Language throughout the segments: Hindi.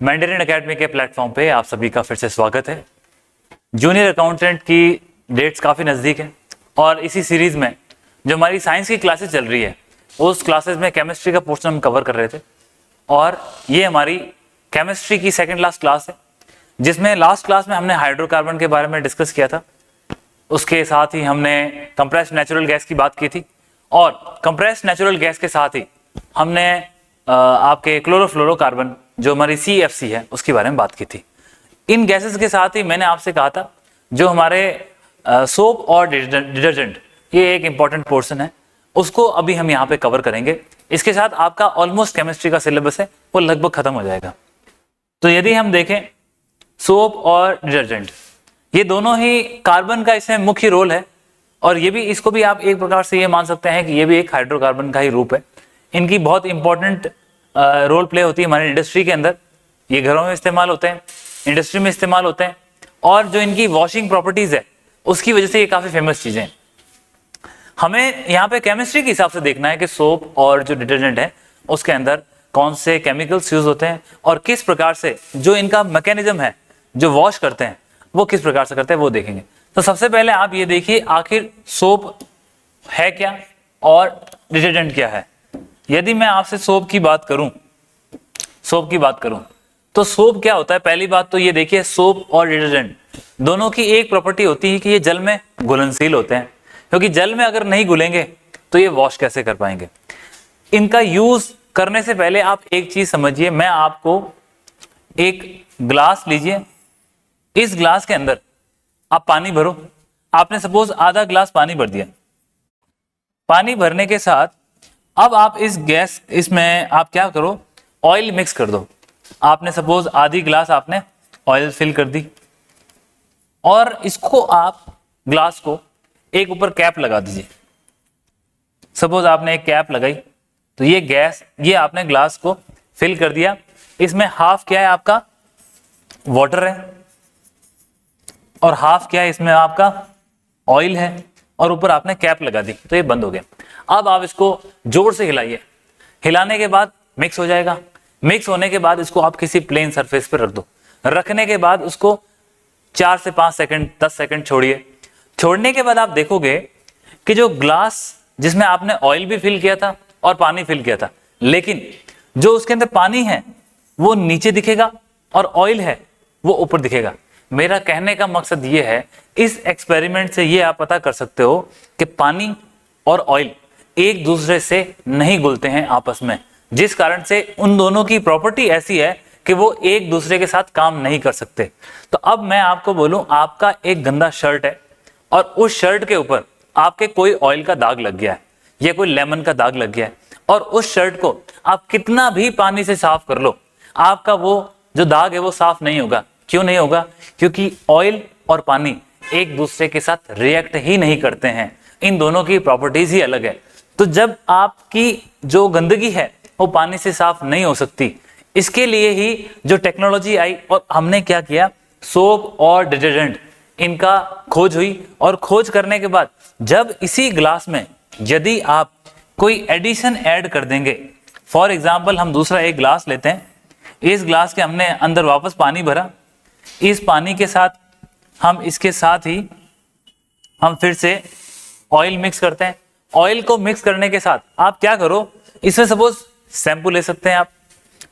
मैंडेरिन एकेडमी के प्लेटफॉर्म पे आप सभी का फिर से स्वागत है। जूनियर अकाउंटेंट की डेट्स काफ़ी नज़दीक है और इसी सीरीज़ में जो हमारी साइंस की क्लासेस चल रही है उस क्लासेस में केमिस्ट्री का पोर्शन हम कवर कर रहे थे और ये हमारी केमिस्ट्री की सेकंड लास्ट क्लास है, जिसमें लास्ट क्लास में हमने हाइड्रोकार्बन के बारे में डिस्कस किया था। उसके साथ ही हमने कंप्रेस्ड नेचुरल गैस की बात की थी और कंप्रेस्ड नेचुरल गैस के साथ ही हमने आपके क्लोरोफ्लोरोकार्बन जो हमारी CFC है उसके बारे में बात की थी। इन गैसेस के साथ ही मैंने आपसे कहा था जो हमारे सोप और डिटर्जेंट ये एक इम्पॉर्टेंट पोर्शन है, उसको अभी हम यहाँ पे कवर करेंगे। इसके साथ आपका ऑलमोस्ट केमिस्ट्री का सिलेबस है वो लगभग खत्म हो जाएगा। तो यदि हम देखें सोप और डिटर्जेंट ये दोनों ही कार्बन का इसमें मुख्य रोल है और ये भी इसको भी आप एक प्रकार से ये मान सकते हैं कि ये भी एक हाइड्रोकार्बन का ही रूप है। इनकी बहुत इंपॉर्टेंट रोल प्ले होती है हमारी इंडस्ट्री के अंदर। ये घरों में इस्तेमाल होते हैं, इंडस्ट्री में इस्तेमाल होते हैं और जो इनकी वॉशिंग प्रॉपर्टीज है उसकी वजह से ये काफ़ी फेमस चीज़ें हैं। हमें यहाँ पे केमिस्ट्री के हिसाब से देखना है कि सोप और जो डिटर्जेंट है उसके अंदर कौन से केमिकल्स यूज होते हैं और किस प्रकार से जो इनका मैकेनिज्म है जो वॉश करते हैं वो किस प्रकार से करते हैं वो देखेंगे। तो सबसे पहले आप ये देखिए आखिर सोप है क्या और डिटर्जेंट क्या है। यदि मैं आपसे सोप की बात करूं तो सोप क्या होता है। पहली बात तो ये देखिए सोप और डिटर्जेंट दोनों की एक प्रॉपर्टी होती है कि ये जल में घुलनशील होते हैं, क्योंकि जल में अगर नहीं घुलेंगे तो ये वॉश कैसे कर पाएंगे। इनका यूज करने से पहले आप एक चीज समझिए। मैं आपको एक ग्लास लीजिए, इस ग्लास के अंदर आप पानी भरो। आपने सपोज आधा ग्लास पानी भर दिया। पानी भरने के साथ अब आप इसमें आप क्या करो, ऑयल मिक्स कर दो। आपने सपोज आधी ग्लास आपने ऑयल फिल कर दी और इसको आप ग्लास को एक ऊपर कैप लगा दीजिए। सपोज आपने एक कैप लगाई तो ये आपने ग्लास को फिल कर दिया। इसमें हाफ क्या है आपका वाटर है और हाफ क्या है इसमें आपका ऑयल है और ऊपर आपने कैप लगा दी तो ये बंद हो गया। अब आप इसको जोर से हिलाइए। हिलाने के बाद मिक्स हो जाएगा। मिक्स होने के बाद इसको आप किसी प्लेन सरफेस पर रख दो। रखने के बाद उसको 4 से 5 सेकंड 10 सेकंड छोड़िए। छोड़ने के बाद आप देखोगे कि जो ग्लास जिसमें आपने ऑयल भी फिल किया था और पानी फिल किया था, लेकिन जो उसके अंदर पानी है वो नीचे दिखेगा और ऑयल है वो ऊपर दिखेगा। मेरा कहने का मकसद ये है, इस एक्सपेरिमेंट से ये आप पता कर सकते हो कि पानी और ऑयल एक दूसरे से नहीं घुलते हैं आपस में, जिस कारण से उन दोनों की प्रॉपर्टी ऐसी है कि वो एक दूसरे के साथ काम नहीं कर सकते। तो अब मैं आपको बोलूं, आपका एक गंदा शर्ट है और उस शर्ट के ऊपर आपके कोई ऑयल का दाग लग गया है या कोई लेमन का दाग लग गया है और उस शर्ट को आप कितना भी पानी से साफ कर लो, आपका वो जो दाग है वो साफ नहीं होगा। क्यों नहीं होगा? क्योंकि ऑयल और पानी एक दूसरे के साथ रिएक्ट ही नहीं करते हैं। इन दोनों की प्रॉपर्टीज ही अलग है। तो जब आपकी जो गंदगी है वो पानी से साफ नहीं हो सकती, इसके लिए ही जो टेक्नोलॉजी आई और हमने क्या किया, सोप और डिटर्जेंट इनका खोज हुई और खोज करने के बाद जब इसी ग्लास में यदि आप कोई एडिशन ऐड कर देंगे, फॉर एग्जाम्पल हम दूसरा एक ग्लास लेते हैं, इस ग्लास के हमने अंदर वापस पानी भरा, इस पानी के साथ हम इसके साथ ही हम फिर से ऑयल मिक्स करते हैं। ऑयल को मिक्स करने के साथ आप क्या करो, इसमें सपोज शैम्पू ले सकते हैं आप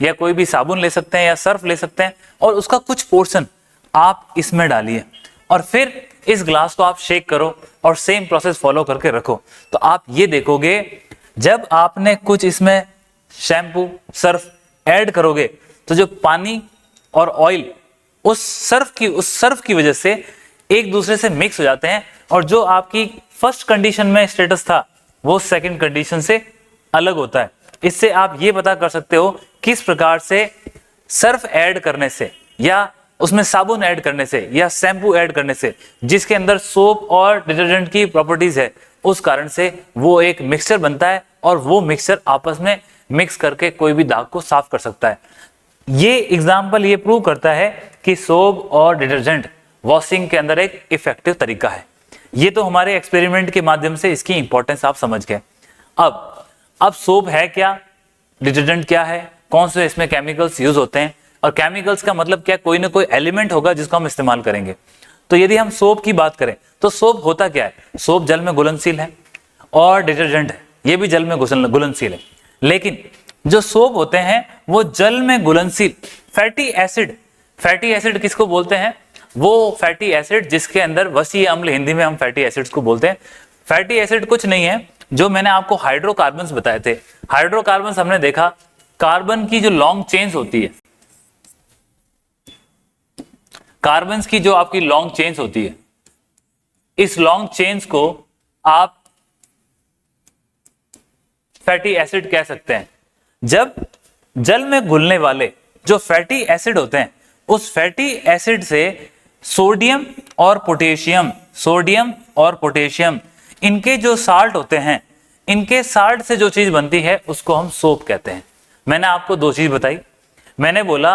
या कोई भी साबुन ले सकते हैं या सर्फ ले सकते हैं और उसका कुछ पोर्शन आप इसमें डालिए और फिर इस ग्लास को आप शेक करो और सेम प्रोसेस फॉलो करके रखो। तो आप ये देखोगे जब आपने कुछ इसमें शैम्पू सर्फ ऐड करोगे तो जो पानी और ऑयल उस सर्फ की वजह से एक दूसरे से मिक्स हो जाते हैं और जो आपकी फर्स्ट कंडीशन में स्टेटस था वो सेकंड कंडीशन से अलग होता है। इससे आप ये पता कर सकते हो किस प्रकार से सर्फ ऐड करने से या उसमें साबुन ऐड करने से या शैम्पू ऐड करने से, जिसके अंदर सोप और डिटर्जेंट की प्रॉपर्टीज है, उस कारण से वो एक मिक्सचर बनता है और वो मिक्सचर आपस में मिक्स करके कोई भी दाग को साफ कर सकता है। ये एग्जाम्पल ये प्रूव करता है कि सोप और डिटर्जेंट वॉशिंग के अंदर एक इफेक्टिव तरीका है। ये तो हमारे एक्सपेरिमेंट के माध्यम से इसकी इंपॉर्टेंस आप समझ गए। अब सोप है क्या, डिटर्जेंट क्या है, कौन से इसमें केमिकल्स यूज होते हैं, और केमिकल्स का मतलब क्या, कोई ना कोई एलिमेंट होगा जिसको हम इस्तेमाल करेंगे। तो यदि हम सोप की बात करें तो सोप होता क्या है, सोप जल में घुलनशील है और डिटर्जेंट है, ये भी जल में घुलनशील है। लेकिन जो सोप होते हैं वो जल में घुलनशील फैटी एसिड, फैटी एसिड किसको बोलते हैं, वो फैटी एसिड जिसके अंदर वसीय अम्ल, हिंदी में हम फैटी एसिड्स को बोलते हैं। फैटी एसिड कुछ नहीं है, जो मैंने आपको हाइड्रोकार्बन्स बताए थे। हाइड्रोकार्बन्स हमने देखा, कार्बन की जो लॉन्ग चेन्स होती है, कार्बन्स की जो आपकी लॉन्ग चेन्स होती है, इस लॉन्ग चेन्स को आप फैटी एसिड कह सकते हैं। जब जल में घुलने वाले जो फैटी एसिड होते हैं, उस फैटी एसिड से सोडियम और पोटेशियम, सोडियम और पोटेशियम, इनके जो साल्ट होते हैं, इनके साल्ट से जो चीज बनती है उसको हम सोप कहते हैं। मैंने आपको दो चीज बताई, मैंने बोला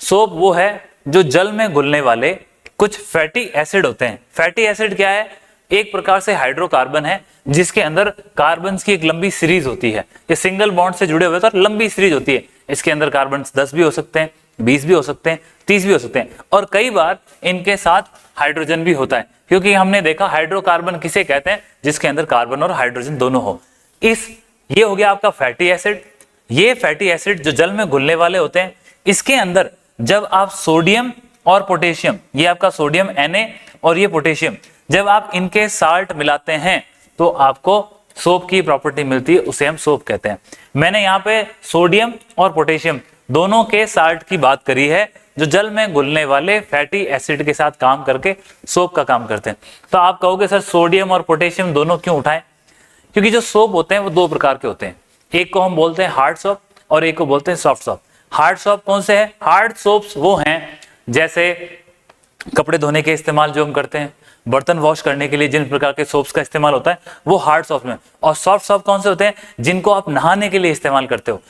सोप वो है जो जल में घुलने वाले कुछ फैटी एसिड होते हैं। फैटी एसिड क्या है, एक प्रकार से हाइड्रोकार्बन है जिसके अंदर कार्बन की एक लंबी सीरीज होती है। ये सिंगल बॉन्ड से जुड़े हुए तो लंबी सीरीज होती है। इसके अंदर कार्बन 10 भी हो सकते हैं, 20 भी हो सकते हैं, 30 भी हो सकते हैं, और कई बार इनके साथ हाइड्रोजन भी होता है, क्योंकि हमने देखा हाइड्रोकार्बन किसे कहते हैं, जिसके अंदर कार्बन और हाइड्रोजन दोनों हो। ये हो गया आपका फैटी एसिड। ये फैटी एसिड जो जल में घुलने वाले होते हैं, इसके अंदर जब आप सोडियम और पोटेशियम, ये आपका सोडियम Na और ये पोटेशियम, जब आप इनके साल्ट मिलाते हैं तो आपको सोप की प्रॉपर्टी मिलती है, उसे हम सोप कहते हैं। मैंने यहाँ पे सोडियम और पोटेशियम दोनों के साल्ट की बात करी है, जो जल में घुलने वाले फैटी एसिड के साथ काम करके सोप का काम करते हैं। तो आप कहोगे सर सोडियम और पोटेशियम दोनों क्यों उठाएं, क्योंकि जो सोप होते हैं वो दो प्रकार के होते हैं। एक को हम बोलते हैं हार्ड सोप और एक को बोलते हैं सॉफ्ट सोप। हार्ड सोप कौन से हैं? हार्ड सोप्स वो हैं जैसे कपड़े धोने के इस्तेमाल जो हम करते हैं, बर्तन वॉश करने के लिए जिन प्रकार के सोप्स का इस्तेमाल होता है वो हार्ड सोप में। और सॉफ्ट सोप कौन से होते हैं? जिनको आप नहाने के लिए इस्तेमाल करते हो।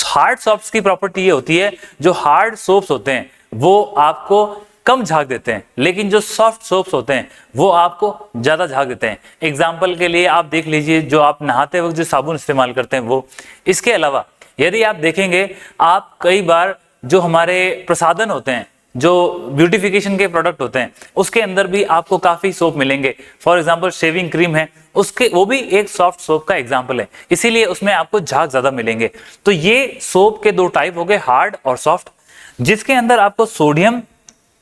हार्ड सोप्स की प्रॉपर्टी ये होती है, जो हार्ड सोप्स होते हैं वो आपको कम झाग देते हैं, लेकिन जो सॉफ्ट सोप्स होते हैं वो आपको ज्यादा झाग देते हैं। एग्जाम्पल के लिए आप देख लीजिए, जो आप नहाते वक्त जो साबुन इस्तेमाल करते हैं वो। इसके अलावा यदि आप देखेंगे, आप कई बार जो हमारे प्रसाधन होते हैं, जो ब्यूटिफिकेशन के प्रोडक्ट होते हैं, उसके अंदर भी आपको काफी सोप मिलेंगे। फॉर एग्जांपल शेविंग क्रीम है, उसके वो भी एक सॉफ्ट सोप का एग्जांपल है, इसीलिए उसमें आपको झाग ज्यादा मिलेंगे। तो ये सोप के दो टाइप हो गए, हार्ड और सॉफ्ट। जिसके अंदर आपको सोडियम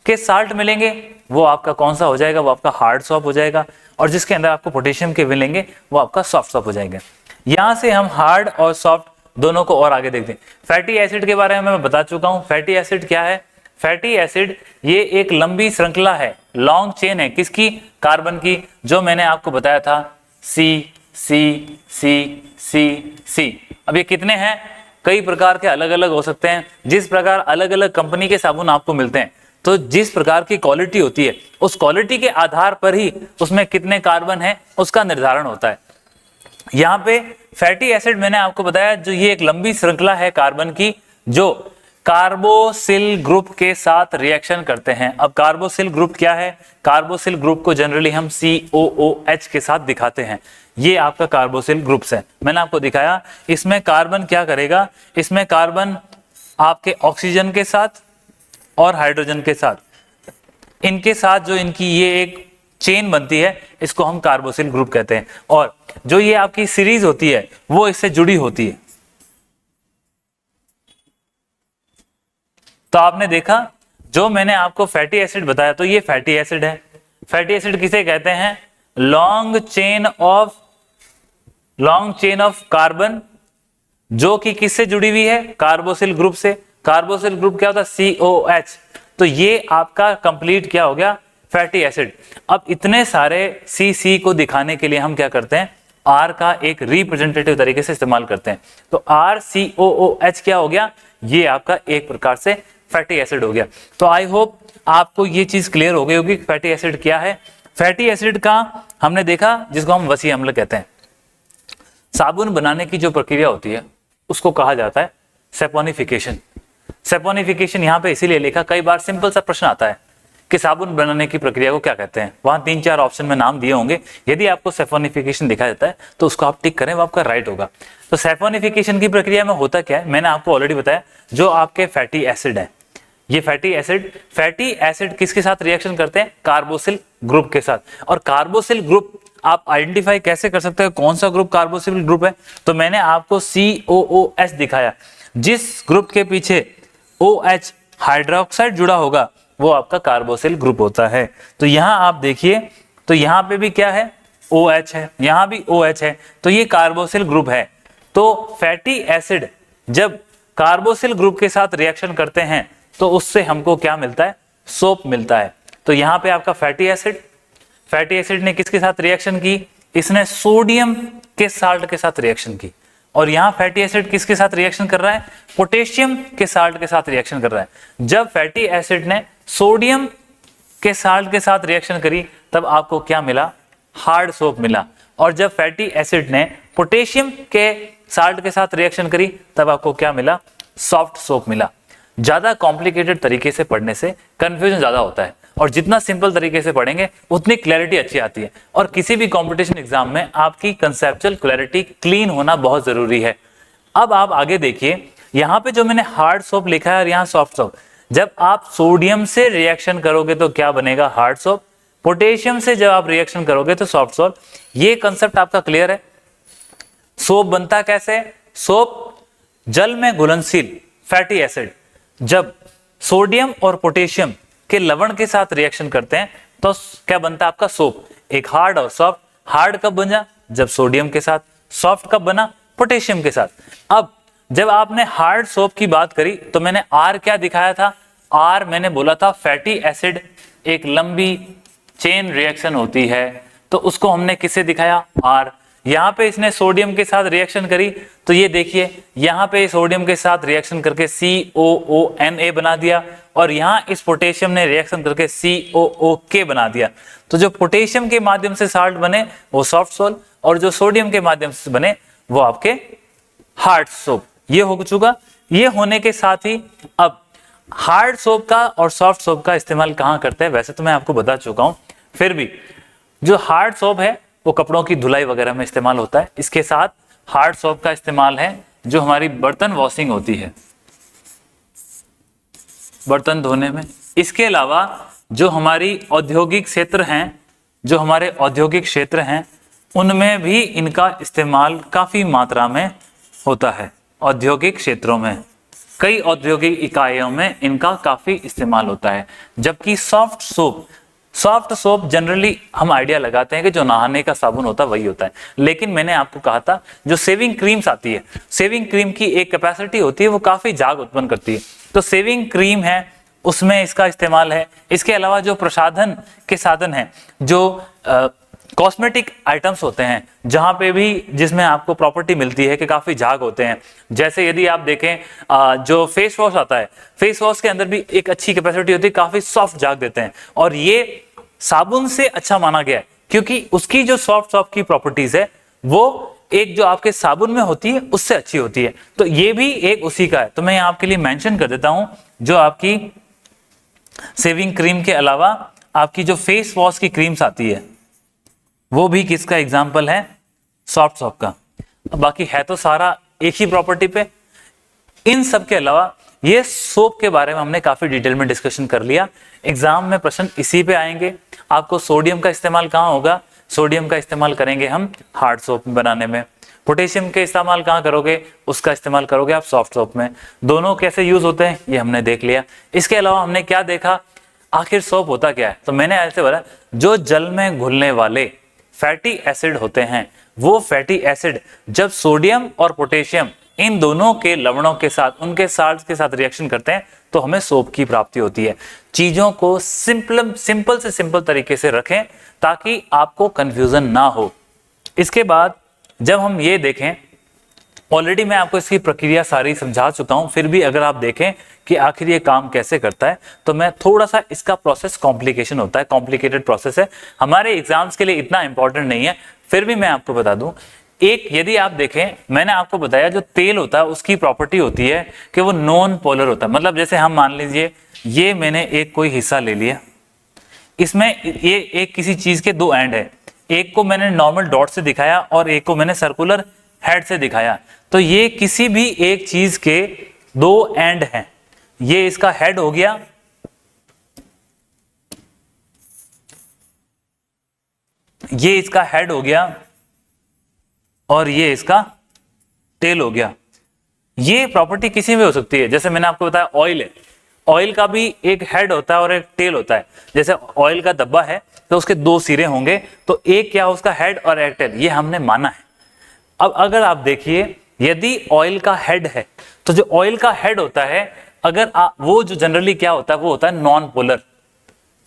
के साल्ट मिलेंगे वो आपका कौन सा हो जाएगा? वो आपका हार्ड सोप हो जाएगा। और जिसके अंदर आपको पोटेशियम के मिलेंगे वो आपका सॉफ्ट सोप हो जाएगा। यहां से हम हार्ड और सॉफ्ट दोनों को और आगे देखते हैं। फैटी एसिड के बारे में मैं बता चुका हूं। फैटी एसिड क्या है? फैटी एसिड ये एक लंबी श्रृंखला है, लॉन्ग चेन है, किसकी? कार्बन की, जो मैंने आपको बताया था सी सी सी सी सी। अब ये कितने हैं? कई प्रकार के अलग अलग हो सकते हैं। जिस प्रकार अलग अलग कंपनी के साबुन आपको मिलते हैं, तो जिस प्रकार की क्वालिटी होती है उस क्वालिटी के आधार पर ही उसमें कितने कार्बन है उसका निर्धारण होता है। यहाँ पे फैटी एसिड मैंने आपको बताया, जो ये एक लंबी श्रृंखला है कार्बन की, जो कार्बोसिल ग्रुप के साथ रिएक्शन करते हैं। अब कार्बोसिल ग्रुप क्या है? कार्बोसिल ग्रुप को जनरली हम COOH के साथ दिखाते हैं। ये आपका कार्बोसिल ग्रुप्स है, मैंने आपको दिखाया। इसमें कार्बन क्या करेगा? इसमें कार्बन आपके ऑक्सीजन के साथ और हाइड्रोजन के साथ, इनके साथ जो इनकी ये एक चेन बनती है, इसको हम कार्बोसिल ग्रुप कहते हैं। और जो ये आपकी सीरीज होती है वो इससे जुड़ी होती है। तो आपने देखा, जो मैंने आपको फैटी एसिड बताया, तो ये फैटी एसिड है। फैटी एसिड किसे कहते हैं? लॉन्ग चेन ऑफ कार्बन, जो कि किससे जुड़ी हुई है? कार्बोसिल ग्रुप से। कार्बोसिल ग्रुप क्या होता है? COH। तो ये आपका कंप्लीट क्या हो गया? Fatty acid. अब इतने सारे CC को दिखाने के लिए हम क्या करते हैं? R का एक रिप्रेजेंटेटिव तरीके से इस्तेमाल करते हैं। तो RCOOH क्या हो गया? ये आपका एक प्रकार से फैटी एसिड हो गया। तो आई होप आपको ये चीज क्लियर हो गई होगी फैटी एसिड क्या है। फैटी एसिड का हमने देखा, जिसको हम वसीय अम्ल कहते हैं। साबुन बनाने की जो प्रक्रिया होती है उसको कहा जाता है सेपोनिफिकेशन। सेपोनिफिकेशन यहाँ पे इसीलिए लिखा, कई बार सिंपल सा प्रश्न आता है कि साबुन बनाने की प्रक्रिया को क्या कहते हैं। वहां 3-4 ऑप्शन में नाम दिए होंगे, यदि आपको सेपोनिफिकेशन दिखा जाता है तो उसको आप टिक करें, वो आपका राइट होगा। तो सेपोनिफिकेशन की प्रक्रिया में होता क्या है, मैंने आपको ऑलरेडी बताया। जो आपके फैटी एसिड है, ये फैटी एसिड किसके साथ रिएक्शन करते हैं? कार्बोसिल ग्रुप के साथ। और कार्बोसिल ग्रुप आप आइडेंटिफाई कैसे कर सकते हैं कौन सा ग्रुप कार्बोसिल ग्रुप है? तो मैंने आपको COOH दिखाया, जिस ग्रुप के पीछे OH हाइड्रोक्साइड जुड़ा होगा वो आपका कार्बोसिल ग्रुप होता है। तो यहां आप देखिए, तो यहां पे भी क्या है? OH है, यहां भी OH है, तो ये कार्बोसिल ग्रुप है। तो फैटी एसिड जब कार्बोसिल ग्रुप के साथ रिएक्शन करते हैं तो उससे हमको क्या मिलता है? सोप मिलता है। तो यहां पे आपका फैटी एसिड ने किसके साथ रिएक्शन की? इसने सोडियम के साल्ट के साथ रिएक्शन की। और यहां फैटी एसिड किसके साथ रिएक्शन कर रहा है? पोटेशियम के साल्ट के साथ रिएक्शन कर रहा है। जब फैटी एसिड ने सोडियम के साल्ट के साथ रिएक्शन करी तब आपको क्या मिला? हार्ड सोप मिला। और जब फैटी एसिड ने पोटेशियम के साल्ट के साथ रिएक्शन करी तब आपको क्या मिला? सॉफ्ट सोप मिला। ज्यादा कॉम्प्लिकेटेड तरीके से पढ़ने से कंफ्यूजन ज्यादा होता है, और जितना सिंपल तरीके से पढ़ेंगे उतनी क्लैरिटी अच्छी आती है। और किसी भी कंपटीशन एग्जाम में आपकी कंसेप्चुअल क्लैरिटी क्लीन होना बहुत जरूरी है। अब आप आगे देखिए, यहाँ पे जो मैंने हार्ड सोप लिखा है और यहाँ सॉफ्ट सोप, जब आप सोडियम से रिएक्शन करोगे तो क्या बनेगा? Hard soap. पोटेशियम से जब आप रिएक्शन करोगे तो सॉफ्ट सोप। ये कंसेप्ट आपका क्लियर है? सोप बनता कैसे? सोप जल में घुलनशील फैटी एसिड जब सोडियम और पोटेशियम के लवण के साथ रिएक्शन करते हैं तो क्या बनता है आपका? सोप। एक हार्ड और सॉफ्ट। हार्ड कब बना? जब सोडियम के साथ। सॉफ्ट कब बना? पोटेशियम के साथ। अब जब आपने हार्ड सोप की बात करी तो मैंने R क्या दिखाया था? R मैंने बोला था फैटी एसिड एक लंबी चेन रिएक्शन होती है, तो उसको हमने किससे दिखाया? R। यहाँ पे इसने सोडियम के साथ रिएक्शन करी तो ये देखिए, यहाँ पे सोडियम के साथ रिएक्शन करके COONA बना दिया, और यहाँ इस पोटेशियम ने रिएक्शन करके COOK बना दिया। तो जो पोटेशियम के माध्यम से साल्ट बने वो सॉफ्ट सोल्ट, और जो सोडियम के माध्यम से बने वो आपके हार्ड सोप। ये हो चुका। ये होने के साथ ही अब हार्ड सोप का और सॉफ्ट सोप का इस्तेमाल कहाँ करते हैं? वैसे तो मैं आपको बता चुका हूं, फिर भी जो हार्ड सोप है वो कपड़ों की धुलाई वगैरह में इस्तेमाल होता है। इसके साथ हार्ड सोप का इस्तेमाल है जो हमारी बर्तन वॉशिंग होती है, बर्तन धोने में। इसके अलावा जो हमारी औद्योगिक क्षेत्र हैं उनमें भी इनका इस्तेमाल काफी मात्रा में होता है। औद्योगिक क्षेत्रों में, कई औद्योगिक इकाइयों में इनका काफी इस्तेमाल होता है। जबकि सॉफ्ट सोप जनरली हम आइडिया लगाते हैं कि जो नहाने का साबुन होता है वही होता है, लेकिन मैंने आपको कहा था जो सेविंग क्रीम्स आती है, सेविंग क्रीम की एक कैपेसिटी होती है, वो काफी झाग उत्पन्न करती है। तो सेविंग क्रीम है उसमें इसका इस्तेमाल है। इसके अलावा जो प्रसाधन के साधन हैं, जो कॉस्मेटिक आइटम्स होते हैं, जहां पे भी जिसमें आपको प्रॉपर्टी मिलती है कि काफी झाग होते हैं, जैसे यदि आप देखें जो फेस वॉश आता है, फेस वॉश के अंदर भी एक अच्छी कैपेसिटी होती है, काफी सॉफ्ट झाग देते हैं, और ये साबुन से अच्छा माना गया है क्योंकि उसकी जो सॉफ्ट की प्रॉपर्टीज है वो एक जो आपके साबुन में होती है उससे अच्छी होती है। तो ये भी एक उसी का है। तो मैं आपके लिए मेंशन कर देता हूं, जो आपकी सेविंग क्रीम के अलावा आपकी जो फेस वॉश की क्रीम्स आती है वो भी किसका एग्जाम्पल है? सॉफ्ट सोप का। बाकी है तो सारा एक ही प्रॉपर्टी पे। इन सब के अलावा ये सोप के बारे में हमने काफी डिटेल में डिस्कशन कर लिया। एग्जाम में प्रश्न इसी पे आएंगे। आपको सोडियम का इस्तेमाल कहाँ होगा? सोडियम का इस्तेमाल करेंगे हम हार्ड सोप बनाने में। पोटेशियम के इस्तेमाल कहाँ करोगे? उसका इस्तेमाल करोगे आप सॉफ्ट सोप में। दोनों कैसे यूज होते हैं ये हमने देख लिया। इसके अलावा हमने क्या देखा, आखिर सोप होता क्या है? तो मैंने ऐसे बोला, जो जल में घुलने वाले फैटी एसिड होते हैं, वो फैटी एसिड जब सोडियम और पोटेशियम इन दोनों के लवणों के साथ, उनके साल्ट के साथ रिएक्शन करते हैं तो हमें सोप की प्राप्ति होती है। चीजों को सिंपल से सिंपल तरीके से रखें ताकि आपको कंफ्यूजन ना हो। इसके बाद जब हम ये देखें, ऑलरेडी मैं आपको इसकी प्रक्रिया सारी समझा चुका हूं, फिर भी अगर आप देखें कि आखिर ये काम कैसे करता है तो मैं थोड़ा सा, इसका प्रोसेस कॉम्प्लिकेशन होता है, कॉम्प्लिकेटेड प्रोसेस है, हमारे एग्जाम्स के लिए इतना इंपॉर्टेंट नहीं है, फिर भी मैं आपको बता दूं। एक यदि आप देखें, मैंने आपको बताया जो तेल होता है उसकी प्रॉपर्टी होती है कि वो नॉन पोलर होता है। मतलब जैसे हम मान लीजिए ये मैंने एक कोई हिस्सा ले लिया, इसमें ये एक किसी चीज के दो एंड है, एक को मैंने नॉर्मल डॉट से दिखाया और एक को मैंने सर्कुलर हेड से दिखाया, तो ये किसी भी एक चीज के दो एंड हैं। ये इसका हेड हो गया, ये इसका हेड हो गया और ये इसका टेल हो गया। ये प्रॉपर्टी किसी में हो सकती है, जैसे मैंने आपको बताया ऑयल है, ऑयल का भी एक हेड होता है और एक टेल होता है। जैसे ऑयल का डब्बा है तो उसके दो सिरे होंगे, तो एक क्या उसका हेड और एक टेल, ये हमने माना है। अब अगर आप देखिए, यदि ऑयल का हेड है तो जो ऑयल का हेड होता है, अगर वो जो जनरली क्या होता है, वो होता है नॉन पोलर,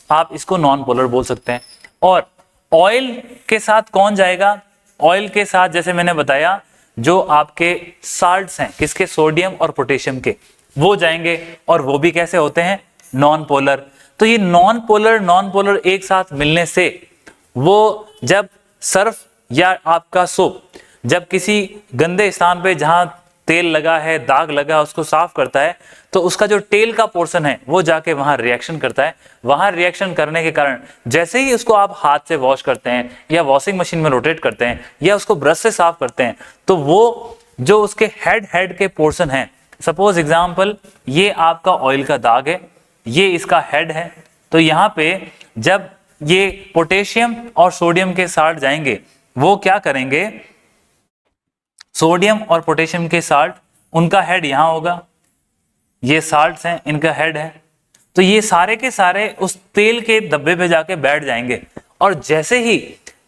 आप इसको नॉन पोलर बोल सकते हैं। और ऑयल के साथ कौन जाएगा, ऑयल के साथ जैसे मैंने बताया जो आपके साल्ट्स हैं, किसके, सोडियम और पोटेशियम के, वो जाएंगे, और वो भी कैसे होते हैं, नॉन पोलर। तो ये नॉन पोलर एक साथ मिलने से वो जब सर्फ या आपका सोप जब किसी गंदे स्थान पे जहां तेल लगा है, दाग लगा है, उसको साफ करता है, तो उसका जो टेल का पोर्शन है वो जाके वहां रिएक्शन करता है। वहां रिएक्शन करने के कारण जैसे ही उसको आप हाथ से वॉश करते हैं या वॉशिंग मशीन में रोटेट करते हैं या उसको ब्रश से साफ करते हैं, तो वो जो उसके हेड के पोर्शन है, सपोज एग्जाम्पल ये आपका ऑयल का दाग है, ये इसका हेड है, तो यहाँ पे जब ये पोटेशियम और सोडियम के साल्ट जाएंगे, वो क्या करेंगे, सोडियम और पोटेशियम के साल्ट, उनका हेड यहां होगा, ये साल्ट्स हैं, इनका हेड है, तो ये सारे के सारे उस तेल के डब्बे पे जाके बैठ जाएंगे। और जैसे ही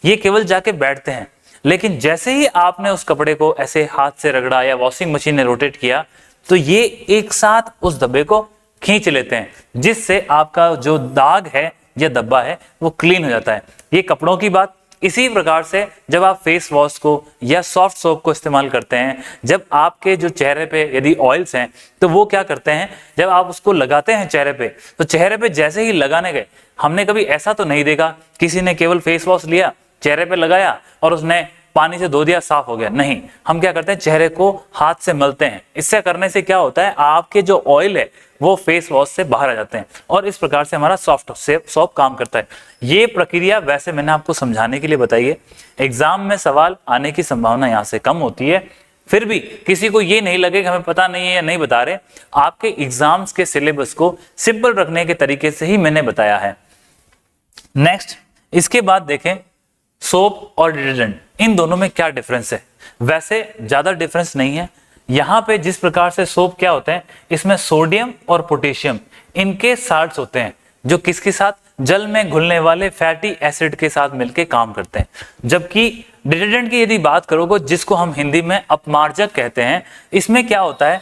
ये केवल जाके बैठते हैं, लेकिन जैसे ही आपने उस कपड़े को ऐसे हाथ से रगड़ा या वॉशिंग मशीन ने रोटेट किया, तो ये एक साथ उस डब्बे को खींच लेते हैं, जिससे आपका जो दाग है या डब्बा है वो क्लीन हो जाता है। ये कपड़ों की बात। इसी प्रकार से जब आप फेस वॉश को या सॉफ्ट सोप को इस्तेमाल करते हैं, जब आपके जो चेहरे पे यदि ऑयल्स हैं, तो वो क्या करते हैं, जब आप उसको लगाते हैं चेहरे पे, तो चेहरे पे जैसे ही लगाने गए, हमने कभी ऐसा तो नहीं देखा किसी ने केवल फेस वॉश लिया, चेहरे पे लगाया और उसने पानी से धो दिया, साफ हो गया। नहीं, हम क्या करते हैं, चेहरे को हाथ से मलते हैं। इससे करने से क्या होता है, आपके जो ऑयल है वो फेस वॉश से बाहर आ जाते हैं, और इस प्रकार से हमारा सॉफ्ट सोप काम करता है। ये प्रक्रिया वैसे मैंने आपको समझाने के लिए बताई है, एग्जाम में सवाल आने की संभावना यहाँ से कम होती है। फिर भी किसी को ये नहीं लगे कि हमें पता नहीं है या नहीं बता रहे, आपके एग्जाम्स के सिलेबस को सिंपल रखने के तरीके से ही मैंने बताया है। नेक्स्ट, इसके बाद देखें सोप और डिटर्जेंट, इन दोनों में क्या डिफरेंस है। वैसे ज्यादा डिफरेंस नहीं है। यहाँ पे जिस प्रकार से सोप क्या होते हैं, इसमें सोडियम और पोटेशियम इनके साल्ट्स होते हैं, जो किसके साथ, जल में घुलने वाले फैटी एसिड के साथ मिलके काम करते हैं। जबकि डिटर्जेंट की यदि बात करोगे, जिसको हम हिंदी में अपमार्जक कहते हैं, इसमें क्या होता है,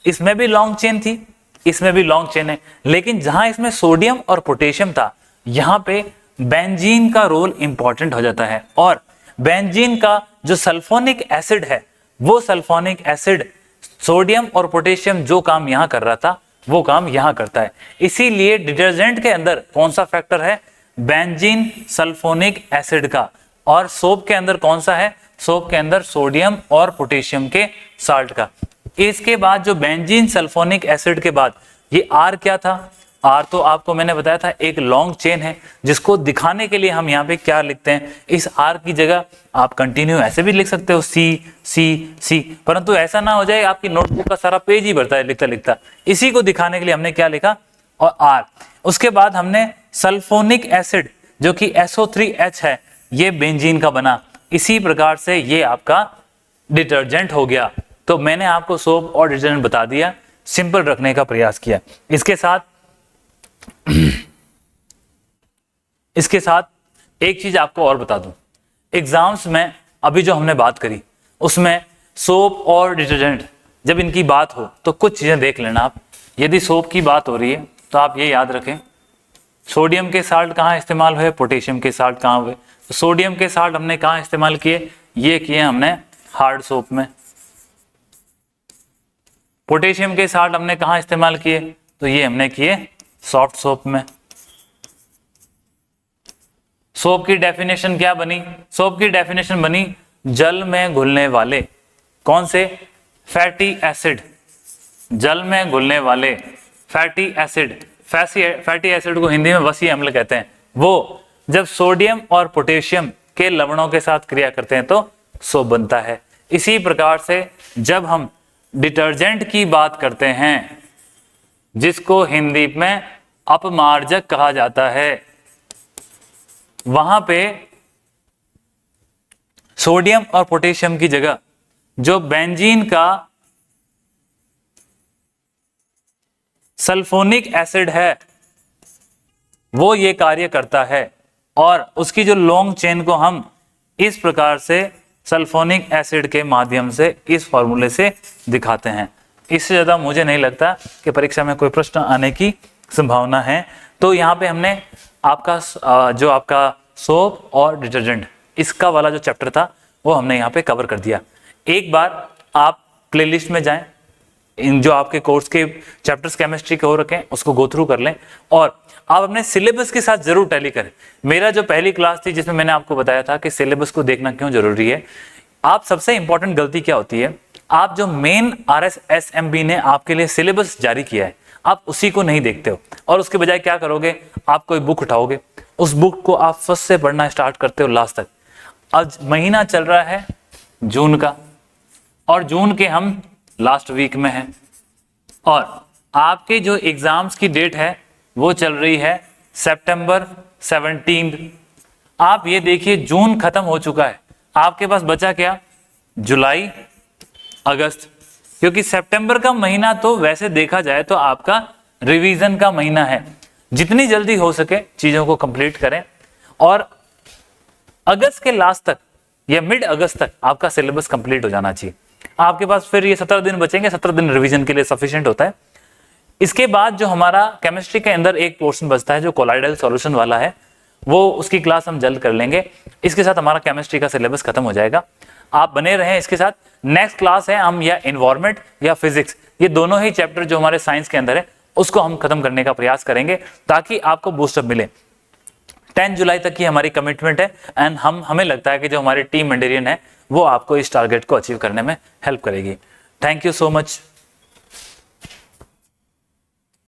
इसमें भी लॉन्ग चेन थी, इसमें भी लॉन्ग चेन है, लेकिन जहां इसमें सोडियम और पोटेशियम था, यहां पे बेंजीन का रोल इंपॉर्टेंट हो जाता है। और बेंजीन का जो सल्फोनिक एसिड है, वो सल्फोनिक एसिड सोडियम और पोटेशियम जो काम यहां कर रहा था, वो काम यहां करता है। इसीलिए डिटर्जेंट के अंदर कौन सा फैक्टर है, बेंजीन सल्फोनिक एसिड का। और सोप के अंदर कौन सा है, सोप के अंदर सोडियम और पोटेशियम के साल्ट का। इसके बाद जो बेंजीन सल्फोनिक एसिड के बाद ये आर क्या था, आर तो आपको मैंने बताया था एक लॉन्ग चेन है, जिसको दिखाने के लिए हम यहाँ पे क्या लिखते हैं, इस आर की जगह आप कंटिन्यू ऐसे भी लिख सकते हो, सी सी सी, परंतु ऐसा ना हो जाए आपकी नोटबुक का सारा पेज ही भरता है लिखता लिखता। इसी को दिखाने के लिए हमने क्या लिखा, और आर। उसके बाद हमने सल्फोनिक एसिड जो कि SO3H है, ये बेंजीन का बना। इसी प्रकार से ये आपका डिटर्जेंट हो गया। तो मैंने आपको सोप और डिटर्जेंट बता दिया, सिंपल रखने का प्रयास किया। इसके साथ एक चीज आपको और बता दूं, एग्जाम्स में अभी जो हमने बात करी, उसमें सोप और डिटर्जेंट जब इनकी बात हो तो कुछ चीजें देख लेना आप। यदि सोप की बात हो रही है तो आप ये याद रखें, सोडियम के साल्ट कहाँ इस्तेमाल हुए, पोटेशियम के साल्ट कहाँ हुए। तो सोडियम के साल्ट हमने कहाँ इस्तेमाल किए, ये किए हमने हार्ड सोप में। पोटेशियम के साल्ट हमने कहाँ इस्तेमाल किए, तो ये हमने किए सॉफ्ट सोप में। सोप की डेफिनेशन क्या बनी, सोप की डेफिनेशन बनी जल में घुलने वाले कौन से, फैटी एसिड, जल में घुलने वाले फैटी एसिड। फैटी एसिड को हिंदी में वसी अम्ल कहते हैं। वो जब सोडियम और पोटेशियम के लवणों के साथ क्रिया करते हैं तो सोप बनता है। इसी प्रकार से जब हम डिटर्जेंट की बात करते हैं जिसको हिंदी में अपमार्जक कहा जाता है, वहां पे सोडियम और पोटेशियम की जगह जो बेंजीन का सल्फोनिक एसिड है वो ये कार्य करता है, और उसकी जो लॉन्ग चेन को हम इस प्रकार से सल्फोनिक एसिड के माध्यम से इस फॉर्मूले से दिखाते हैं। इससे ज्यादा मुझे नहीं लगता कि परीक्षा में कोई प्रश्न आने की संभावना है। तो यहाँ पे हमने आपका जो आपका सोप और डिटर्जेंट इसका वाला जो चैप्टर था वो हमने यहाँ पे कवर कर दिया। एक बार आप प्लेलिस्ट में जाएं, इन जो आपके कोर्स के चैप्टर्स केमिस्ट्री के हो रखे हैं उसको गो थ्रू कर लें, और आप अपने सिलेबस के साथ जरूर टैली करें। मेरा जो पहली क्लास थी जिसमें मैंने आपको बताया था कि सिलेबस को देखना क्यों जरूरी है, आप सबसे इंपॉर्टेंट गलती क्या होती है, आप जो मेन RSSMB ने आपके लिए सिलेबस जारी किया है आप उसी को नहीं देखते हो, और उसके बजाय क्या करोगे, आप कोई बुक उठाओगे, उस बुक को आप फर्स्ट से पढ़ना स्टार्ट करते हो लास्ट तक। आज महीना चल रहा है जून का, और जून के हम लास्ट वीक में हैं, और आपके जो एग्जाम्स की डेट है वो चल रही है सितंबर 17। आप ये देखिए जून खत्म हो चुका है, आपके पास बचा क्या, जुलाई अगस्त, क्योंकि सितंबर का महीना तो वैसे देखा जाए तो आपका रिवीजन का महीना है। जितनी जल्दी हो सके चीजों को कंप्लीट करें, और अगस्त के लास्ट तक या मिड अगस्त तक आपका सिलेबस कंप्लीट हो जाना चाहिए। आपके पास फिर ये 17 दिन बचेंगे, 17 दिन रिवीजन के लिए सफिशिएंट होता है। इसके बाद जो हमारा केमिस्ट्री के अंदर एक पोर्शन बचता है जो कोलाइडल सॉल्यूशन वाला है, वो उसकी क्लास हम जल्द कर लेंगे। इसके साथ हमारा केमिस्ट्री का सिलेबस खत्म हो जाएगा। आप बने रहें इसके साथ। नेक्स्ट क्लास है हम या एनवायरमेंट या फिजिक्स, ये दोनों ही चैप्टर जो हमारे साइंस के अंदर है उसको हम खत्म करने का प्रयास करेंगे ताकि आपको बूस्टअप मिले। 10 जुलाई तक की हमारी कमिटमेंट है, एंड हमें लगता है कि जो हमारी टीम मेंडेरियन है वो आपको इस टारगेट को अचीव करने में हेल्प करेगी। Thank you so much.